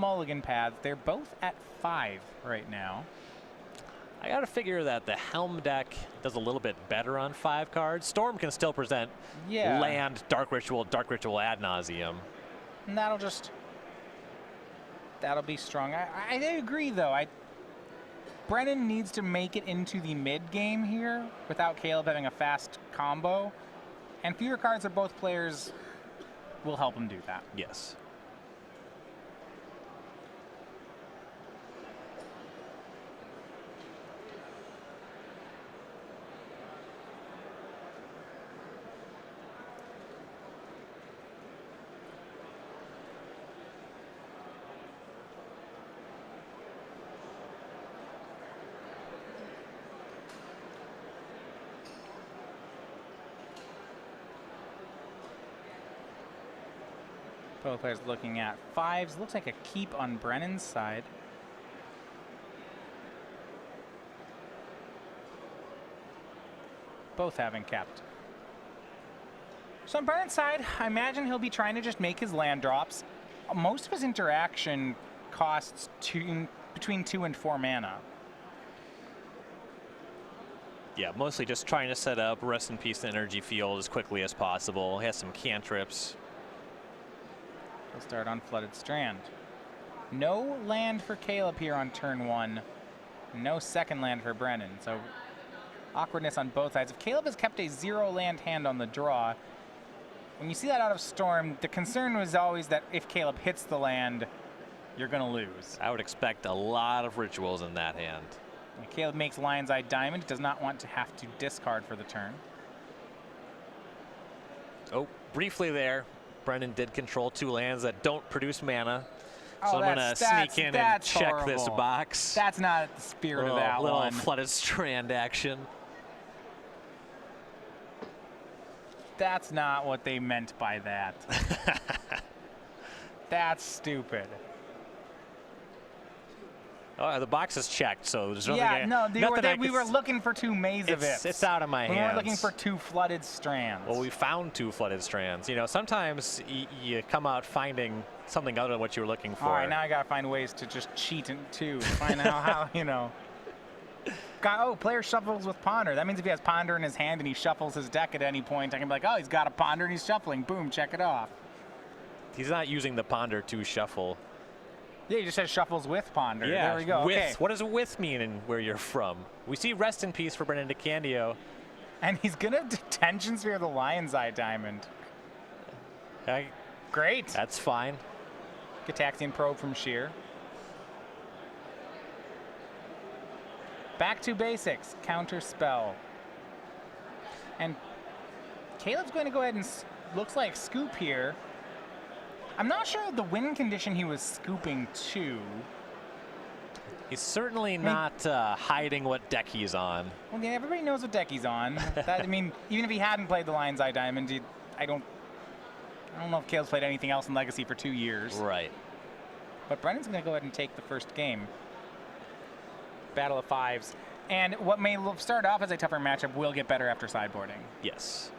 mulligan paths. They're both at 5 right now. I got to figure that the Helm deck does a little bit better on 5 cards. Storm can still present land, Dark Ritual ad nauseum. And that'll be strong. I agree, though. Brennan needs to make it into the mid game here without Caleb having a fast combo. And fewer cards of both players will help him do that. Yes. Both players looking at 5s. Looks like a keep on Brennan's side. Both having kept. So on Brennan's side, I imagine he'll be trying to just make his land drops. Most of his interaction costs between 2 and 4 mana. Yeah, mostly just trying to set up Rest in Peace Energy Field as quickly as possible. He has some cantrips. He'll start on Flooded Strand. No land for Caleb here on turn 1. No second land for Brennan. So awkwardness on both sides. If Caleb has kept a 0 land hand on the draw, when you see that out of Storm, the concern was always that if Caleb hits the land, you're going to lose. I would expect a lot of rituals in that hand. And Caleb makes Lion's Eye Diamond. Does not want to have to discard for the turn. Oh, briefly there. Brennan did control 2 lands that don't produce mana. So I'm going to sneak in and check this box. That's not the spirit of that little one. Flooded Strand action. That's not what they meant by that. That's stupid. Oh, the box is checked, so there's we were looking for 2 Maze of Ifs. It's out of my hands. We weren't looking for 2 Flooded Strands. Well, we found 2 Flooded Strands. You know, sometimes you come out finding something other than what you were looking for. All right, now I got to find ways to just cheat too. Find out how, you know. Player shuffles with Ponder. That means if he has Ponder in his hand and he shuffles his deck at any point, I can be like, oh, he's got a Ponder and he's shuffling. Boom, check it off. He's not using the Ponder to shuffle. Yeah, he just says shuffles with Ponder. Yeah, there we go. With. Okay. What does with mean and where you're from? We see Rest in Peace for Brennan DeCandio. And he's going to Detention Sphere the Lion's Eye Diamond. Great. That's fine. Gitaxian Probe from Scherer. Back to basics. Counter spell. And Caleb's going to go ahead and looks like scoop here. I'm not sure of the win condition he was scooping to. He's certainly not hiding what deck he's on. Well, yeah, everybody knows what deck he's on. I mean, even if he hadn't played the Lion's Eye Diamond, I don't know if Caleb's played anything else in Legacy for 2 years. Right. But Brennan's going to go ahead and take the first game. Battle of Fives. And what may start off as a tougher matchup will get better after sideboarding. Yes.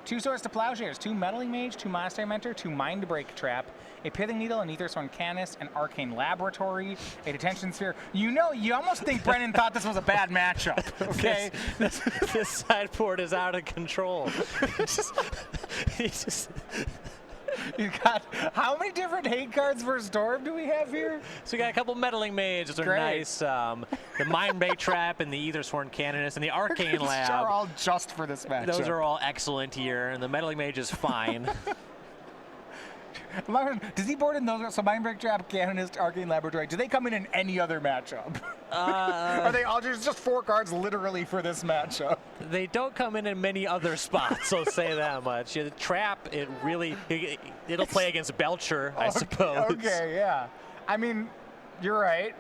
2 Swords to Plowshares, 2 Meddling Mage, 2 Monastery Mentor, 2 Mind Break Trap, a Pithing Needle, an Aethersworn Canis, an Arcane Laboratory, a Detention Sphere. You know, you almost think Brennan thought this was a bad matchup, okay? This sideboard is out of control. You got, how many different hate cards for Storm do we have here? So we got a couple Meddling Mage, those are nice. The Mind Break Trap and the Aethersworn Canis and the Arcane Lab. Those are all just for this matchup. Those are all excellent here, and the Meddling Mage is fine. Does he board in those? So Mind Break Trap, Canonist, Arcane Laboratory, do they come in any other matchup? Are they all just 4 cards literally for this matchup? They don't come in many other spots, I'll say that much. The Trap, it'll play against Belcher, I suppose. Okay, yeah. I mean, you're right.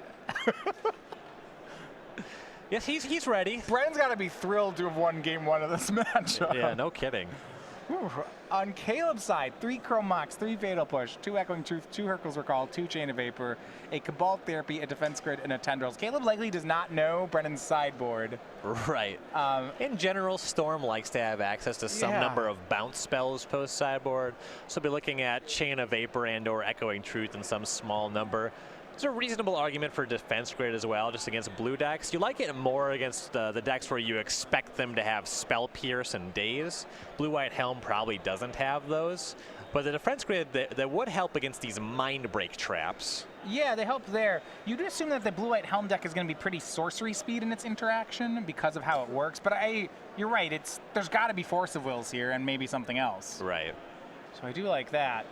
Yes, he's ready. Brennan's got to be thrilled to have won game 1 of this matchup. Yeah, no kidding. Whew. On Caleb's side, 3 Chrome Mox, 3 Fatal Push, 2 Echoing Truth, 2 Hercules Recall, 2 Chain of Vapor, a Cabal Therapy, a Defense Grid, and a Tendrils. Caleb likely does not know Brennan's sideboard. Right. In general, Storm likes to have access to some number of bounce spells post sideboard. So we'll be looking at Chain of Vapor and or Echoing Truth in some small number. There's a reasonable argument for Defense Grid as well, just against blue decks. You like it more against the decks where you expect them to have Spell Pierce and Daze. Blue-White Helm probably doesn't have those. But the Defense Grid, that would help against these Mind Break traps. Yeah, they help there. You'd assume that the Blue-White Helm deck is going to be pretty sorcery speed in its interaction because of how it works. But you're right, there's got to be Force of Wills here and maybe something else. Right. So I do like that.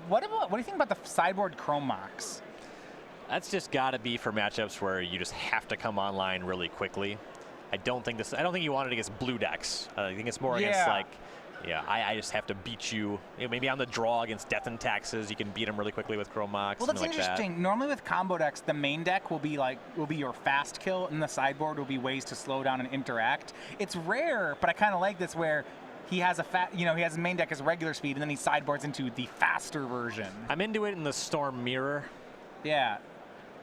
What do you think about the sideboard Chrome Mox? That's just got to be for matchups where you just have to come online really quickly. I don't think you want it against blue decks. I think it's more against like, I just have to beat you. Maybe on the draw against Death and Taxes, you can beat them really quickly with Chrome Mox. Well, that's interesting. Normally with combo decks, the main deck will be your fast kill, and the sideboard will be ways to slow down and interact. It's rare, but I kind of like this where he has he has his main deck as regular speed, and then he sideboards into the faster version. I'm into it in the Storm Mirror. Yeah.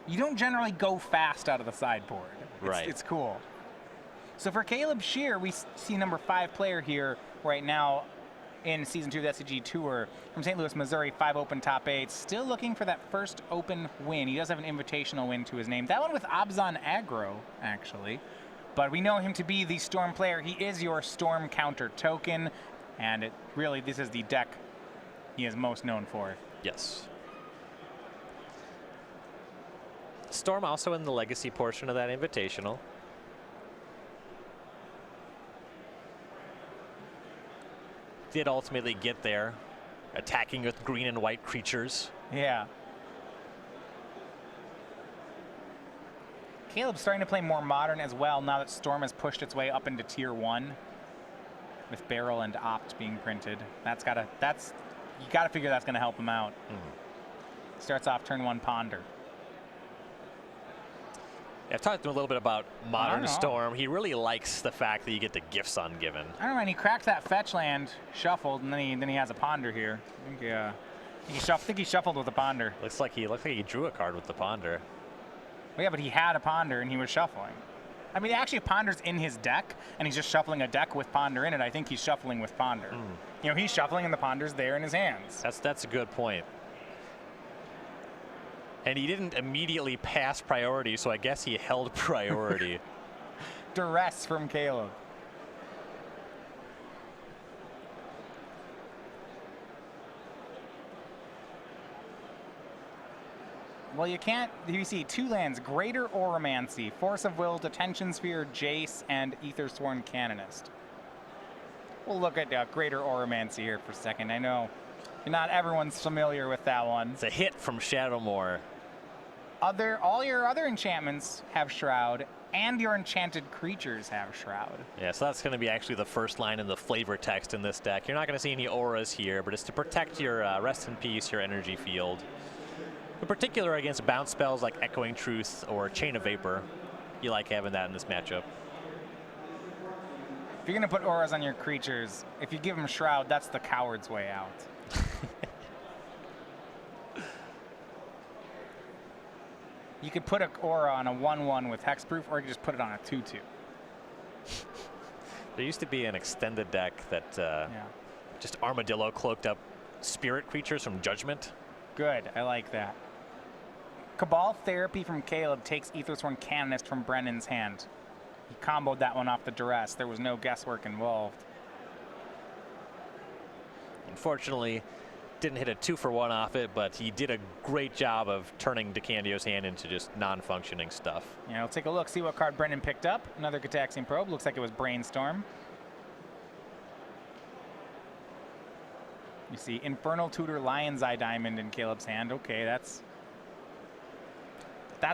You don't generally go fast out of the sideboard. It's cool. So for Caleb Scherer, we see number 5 player here right now in Season 2 of the SCG Tour from St. Louis, Missouri, 5 open top 8. Still looking for that first open win. He does have an invitational win to his name. That one with Abzan Aggro, actually. But we know him to be the Storm player. He is your Storm counter token. And this is the deck he is most known for. Yes. Storm also in the legacy portion of that invitational. Did ultimately get there, attacking with green and white creatures. Yeah. Caleb's starting to play more modern as well now that Storm has pushed its way up into Tier 1 with Barrel and Opt being printed. You gotta figure that's gonna help him out. Starts off turn 1 Ponder. I've talked to him a little bit about Modern Storm. He really likes the fact that you get the gifts ungiven. I don't know, and he cracked that fetch land, shuffled, and then he has a Ponder here. I think he shuffled with a Ponder. Looks like he drew a card with the Ponder. Well, yeah, but he had a Ponder and he was shuffling. I mean, actually, Ponder's in his deck, and he's just shuffling a deck with Ponder in it. I think he's shuffling with Ponder. He's shuffling, and the Ponder's there in his hands. That's a good point. And he didn't immediately pass priority, so I guess he held priority. Duress from Caleb. Well, you see 2 lands, Greater Oromancy, Force of Will, Detention Sphere, Jace, and Aethersworn Canonist. We'll look at Greater Oromancy here for a second. I know not everyone's familiar with that one. It's a hit from Shadowmoor. All your other enchantments have Shroud, and your enchanted creatures have Shroud. Yeah, so that's going to be actually the first line in the flavor text in this deck. You're not going to see any auras here, but it's to protect your Rest in Peace, your energy field. In particular against bounce spells like Echoing Truth or Chain of Vapor. You like having that in this matchup. If you're going to put auras on your creatures, if you give them Shroud, that's the coward's way out. You could put an aura on a 1/1 with hexproof, or you could just put it on a 2/2. There used to be an extended deck that just Armadillo cloaked up spirit creatures from Judgment. Good, I like that. Cabal Therapy from Caleb takes Aethersworn Canonist from Brennan's hand. He comboed that one off the Duress. There was no guesswork involved. Unfortunately, didn't hit a 2-for-1 off it, but he did a great job of turning DeCandio's hand into just non-functioning stuff. Yeah, we'll take a look, see what card Brennan picked up. Another Gitaxian Probe. Looks like it was Brainstorm. You see Infernal Tutor Lion's Eye Diamond in Caleb's hand. Okay, that's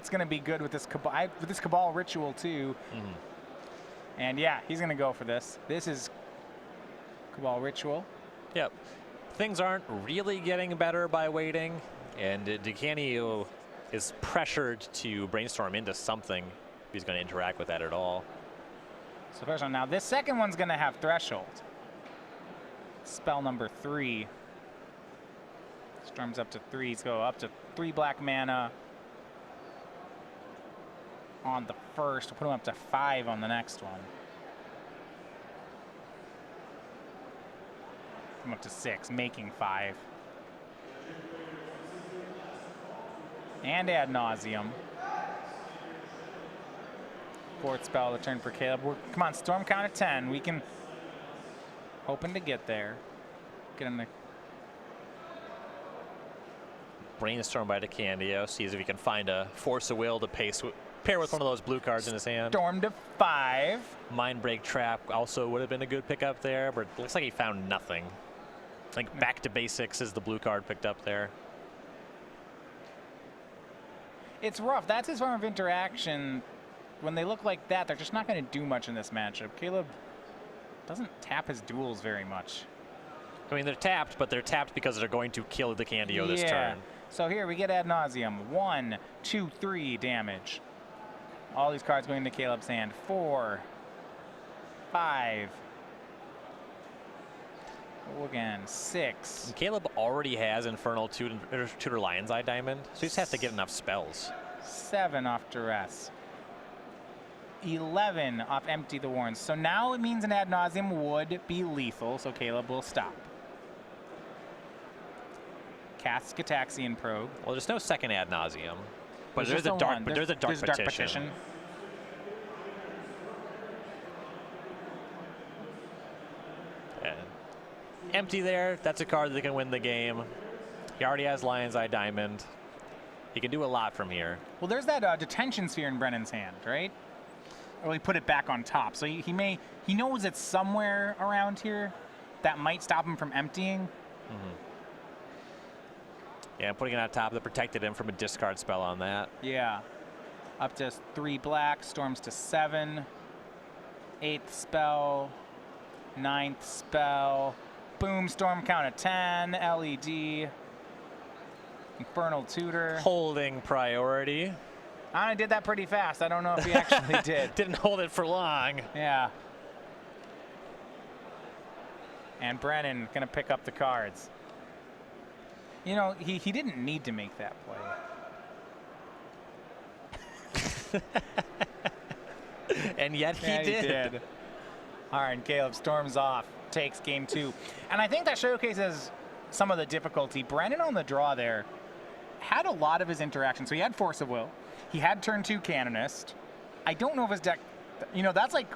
going to be good with this Cabal Ritual too. And yeah, he's going to go for this. This is Cabal Ritual. Yep. Things aren't really getting better by waiting, and DeCandio is pressured to brainstorm into something if he's going to interact with that at all. So first one, now this second one's going to have Threshold. spell number 3. Storms up to 3. Go up to 3 black mana on the first. We'll put him up to 5 on the next one. I'm up to 6, making 5. And ad nauseum. 4th spell of the turn for Caleb. Come on, storm count at 10. We can, hoping to get there. Get him to Brainstorm by DeCandio. Sees if he can find a Force of Will to pair with one of those blue cards in his hand. Storm to 5. Mind Break Trap also would have been a good pickup there, but it looks like he found nothing. I think back to basics is the blue card picked up there. It's rough. That's his form of interaction. When they look like that, they're just not going to do much in this matchup. Caleb doesn't tap his duels very much. I mean, they're tapped, but they're tapped because they're going to kill DeCandio this turn. So here we get ad nauseum. 1, 2, 3 damage. All these cards going into Caleb's hand. 4, 5. Go again. 6. And Caleb already has Infernal Tutor Lion's Eye Diamond, so he just has to get enough spells. 7 off Duress. 11 off Empty the Warrens. So now it means an ad nauseum would be lethal, so Caleb will stop. Cast Gataxian Probe. Well, there's no second ad nauseum, but there's a dark petition. And empty there. That's a card that can win the game. He already has Lion's Eye Diamond. He can do a lot from here. Well, there's that Detention Sphere in Brennan's hand, right? Or he put it back on top, so he knows it's somewhere around here that might stop him from emptying. Mm-hmm. Yeah, putting it on top that protected him from a discard spell on that. Yeah. Up to 3 black, storms to 7. 8th spell. 9th spell. Boom, storm count of 10. LED. Infernal Tutor. Holding priority. I did that pretty fast. I don't know if he actually did. Didn't hold it for long. Yeah. And Brennan gonna pick up the cards. You know, he didn't need to make that play. And yet he did. All right, and Caleb storms off, takes game 2. And I think that showcases some of the difficulty. Brennan on the draw there had a lot of his interaction. So he had Force of Will. He had turn 2 Canonist. I don't know if his deck, you know, that's like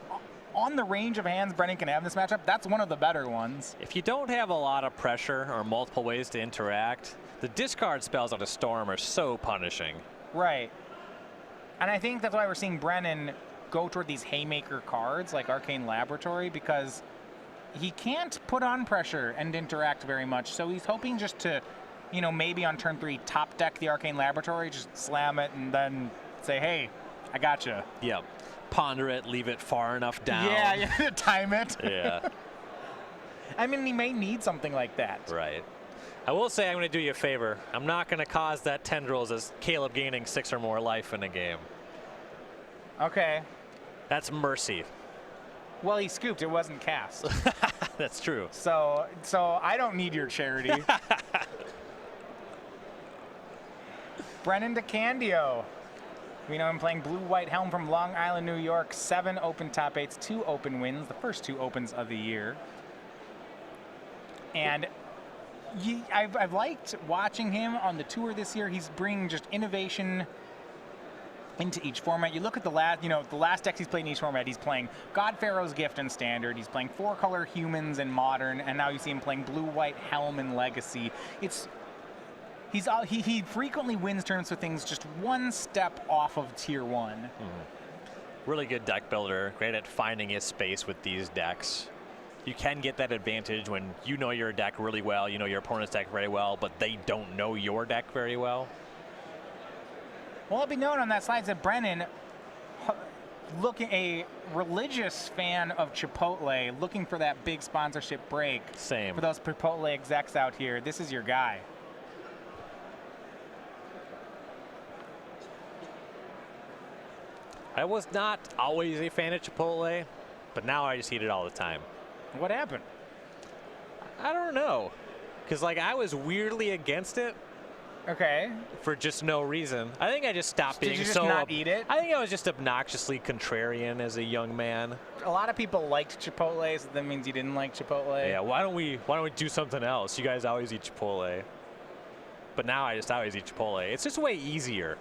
on the range of hands Brennan can have in this matchup. That's one of the better ones. If you don't have a lot of pressure or multiple ways to interact, the discard spells on a Storm are so punishing. Right. And I think that's why we're seeing Brennan go toward these haymaker cards like Arcane Laboratory, because he can't put on pressure and interact very much. So he's hoping just to, you know, maybe on turn 3 top deck the Arcane Laboratory, just slam it and then say, hey, I gotcha. Yep. Ponder it, leave it far enough down. Yeah, time it. Yeah. I mean, he may need something like that. Right. I will say I'm going to do you a favor. I'm not going to cause that Tendrils as Caleb gaining 6 or more life in a game. Okay. That's mercy. Well, he scooped. It wasn't cast. That's true. So I don't need your charity. Brennan DeCandio. We know him playing Blue-White Helm from Long Island, New York. 7 open top 8s, 2 open wins, the first 2 opens of the year. And I've liked watching him on the tour this year. He's bringing just innovation into each format. You look at the last decks he's played in each format. He's playing God Pharaoh's Gift in Standard. He's playing 4-color Humans in Modern, and now you see him playing Blue-White Helm in Legacy. He frequently wins tournaments with things just one step off of tier 1. Mm-hmm. Really good deck builder. Great at finding his space with these decks. You can get that advantage when you know your deck really well, you know your opponent's deck very well, but they don't know your deck very well. Well, it'll be known on that slide that Brennan, a religious fan of Chipotle, looking for that big sponsorship break. Same. For those Chipotle execs out here, this is your guy. I was not always a fan of Chipotle, but now I just eat it all the time. What happened? I don't know. Because, like, I was weirdly against it. Okay. For just no reason. I think I just stopped being Did you just so. not eat it? I think I was just obnoxiously contrarian as a young man. A lot of people liked Chipotle, so that means you didn't like Chipotle. Yeah. Why don't we do something else? You guys always eat Chipotle. But now I just always eat Chipotle. It's just way easier.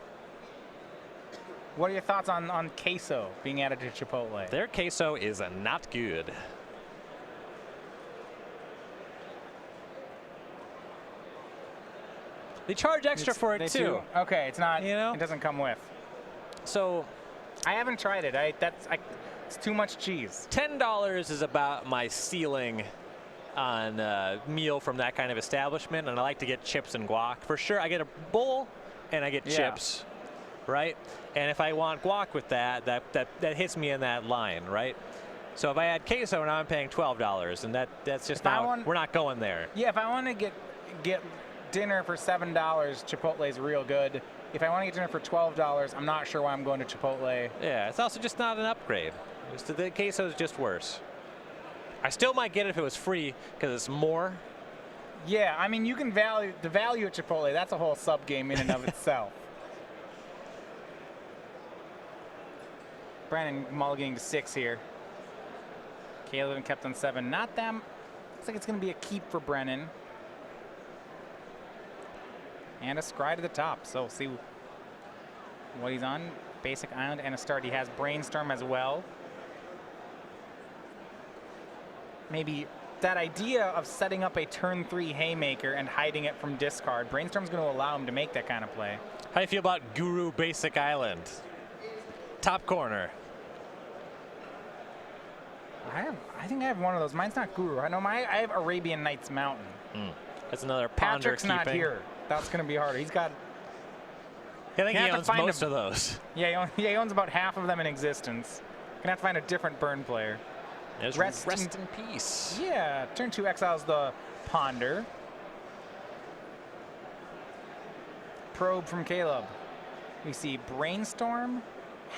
What are your thoughts on queso being added to Chipotle? Their queso is not good. They charge extra for it too. Okay, it's not. You know? It doesn't come with. So, I haven't tried it. It's too much cheese. $10 is about my ceiling on a meal from that kind of establishment, and I like to get chips and guac for sure. I get a bowl and I get chips, right? And if I want guac with that hits me in that line, right? So if I add queso, now I'm paying $12, and that's just we're not going there. Yeah, if I want to get dinner for $7, Chipotle's real good. If I want to get dinner for $12, I'm not sure why I'm going to Chipotle. Yeah, it's also just not an upgrade. The queso is just worse. I still might get it if it was free because it's more. Yeah, I mean, you can value at Chipotle. That's a whole sub game in and of itself. Brennan mulliganing to 6 here. Caleb kept on 7. Not them. Looks like it's going to be a keep for Brennan. And a scry to the top. So we'll see what he's on. Basic Island and a start. He has Brainstorm as well. Maybe that idea of setting up a turn 3 haymaker and hiding it from discard. Brainstorm's going to allow him to make that kind of play. How do you feel about Guru Basic Island? Top corner. I think I have one of those. Mine's not Guru. I know I have Arabian Nights Mountain. That's another ponder Patrick's keeping. not here. That's going to be harder. He's got. I think he owns most of those. Yeah, he owns about half of them in existence. Gonna have to find a different burn player. Rest in peace. Yeah, turn 2 exiles the Ponder. Probe from Caleb. We see Brainstorm,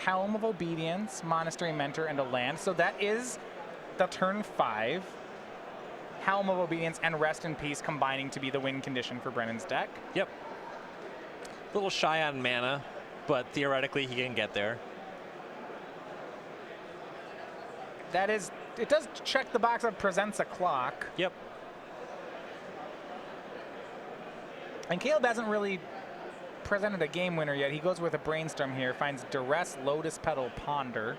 Helm of Obedience, Monastery Mentor, and a land. So that is the turn 5. Helm of Obedience and Rest in Peace combining to be the win condition for Brennan's deck. Yep. A little shy on mana, but theoretically he can get there. That is, it does check the box of presents a clock. Yep. And Caleb hasn't really presented a game winner yet. He goes with a Brainstorm here, finds Duress, Lotus Petal, Ponder.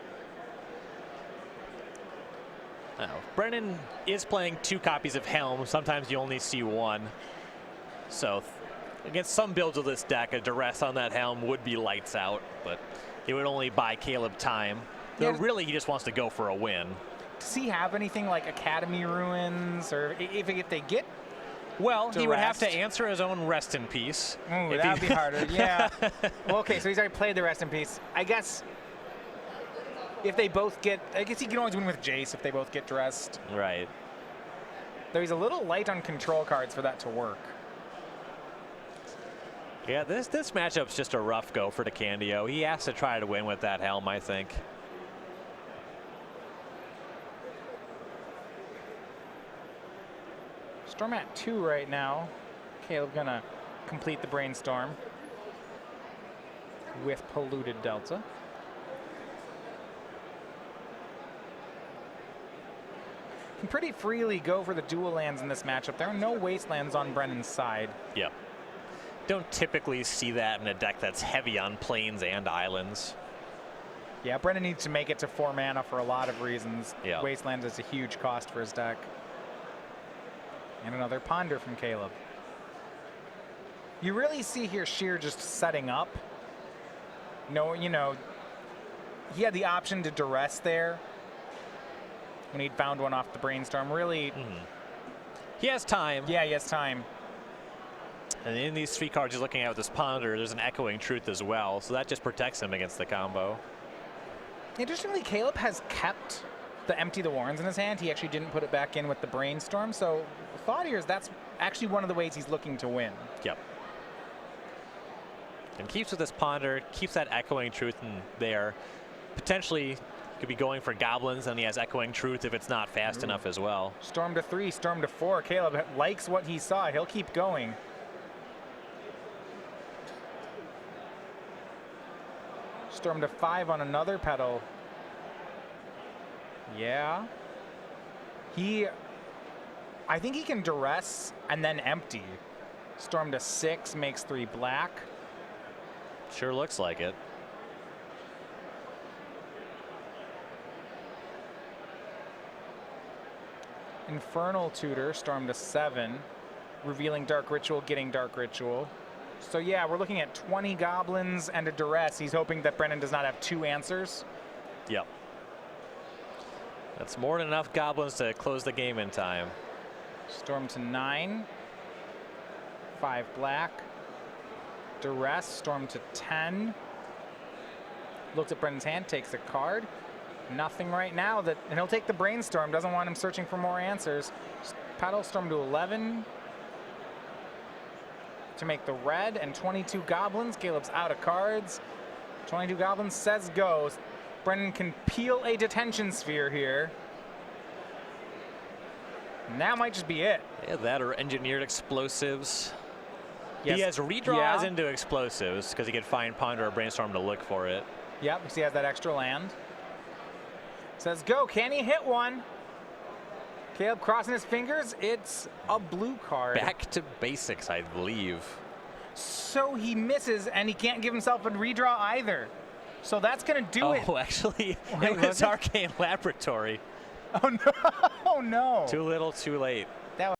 Brennan is playing 2 copies of Helm. Sometimes you only see 1. So against some builds of this deck, a Duress on that Helm would be lights out, but it would only buy Caleb time. Yeah, really, he just wants to go for a win. Does he have anything like Academy Ruins, or if they get? Well, he would have to answer his own Rest in Peace. Ooh, that would be harder. Yeah. Well, okay, so he's already played the Rest in Peace. I guess if they both get, I guess he can always win with Jace if they both get dressed. Right. Though he's a little light on control cards for that to work. Yeah, this matchup's just a rough go for DeCandio. He has to try to win with that Helm, I think. Storm at 2 right now. Caleb gonna complete the Brainstorm with Polluted Delta. Can pretty freely go for the dual lands in this matchup. There are no wastelands on Brennan's side. Yep. Don't typically see that in a deck that's heavy on plains and islands. Yeah, Brennan needs to make it to 4 mana for a lot of reasons. Yep. Wasteland is a huge cost for his deck. And another Ponder from Caleb. You really see here Scherer just setting up. No, you know, he had the option to Duress there when he'd found one off the Brainstorm. Really, he has time. Yeah, he has time. And in these 3 cards he's looking at with this Ponder, there's an Echoing Truth as well, so that just protects him against the combo. Interestingly, Caleb has kept the Empty the Warrens in his hand. He actually didn't put it back in with the Brainstorm, so the thought here is that's actually one of the ways he's looking to win. Yep. And keeps with this Ponder, keeps that Echoing Truth in there. Potentially Could be going for goblins, and he has Echoing Truth if it's not fast enough as well. Storm to 3, storm to 4. Caleb likes what he saw. He'll keep going. Storm to 5 on another pedal. Yeah. I think he can duress and then empty. Storm to 6 makes 3 black. Sure looks like it. Infernal Tutor, storm to 7. Revealing Dark Ritual, getting Dark Ritual. So yeah, we're looking at 20 goblins and a duress. He's hoping that Brennan does not have 2 answers. Yep. That's more than enough goblins to close the game in time. Storm to 9. 5 black. Duress, storm to 10. Looks at Brennan's hand, takes a card. Nothing right now, and he'll take the Brainstorm. Doesn't want him searching for more answers. Pedal, storm to 11. To make the red, and 22 goblins. Caleb's out of cards. 22 goblins says go. Brennan can peel a detention sphere here. And that might just be it. Yeah, that or engineered explosives. Yes. He has redraws into explosives because he could find Ponder or Brainstorm to look for it. Yep, because he has that extra land. Says go. Can he hit one? Caleb crossing his fingers. It's a blue card. Back to basics, I believe. So he misses, and he can't give himself a redraw either. So that's going to do it. Oh, actually, Wait, it was Arcane Laboratory. Oh, no. Oh, no. Too little, too late.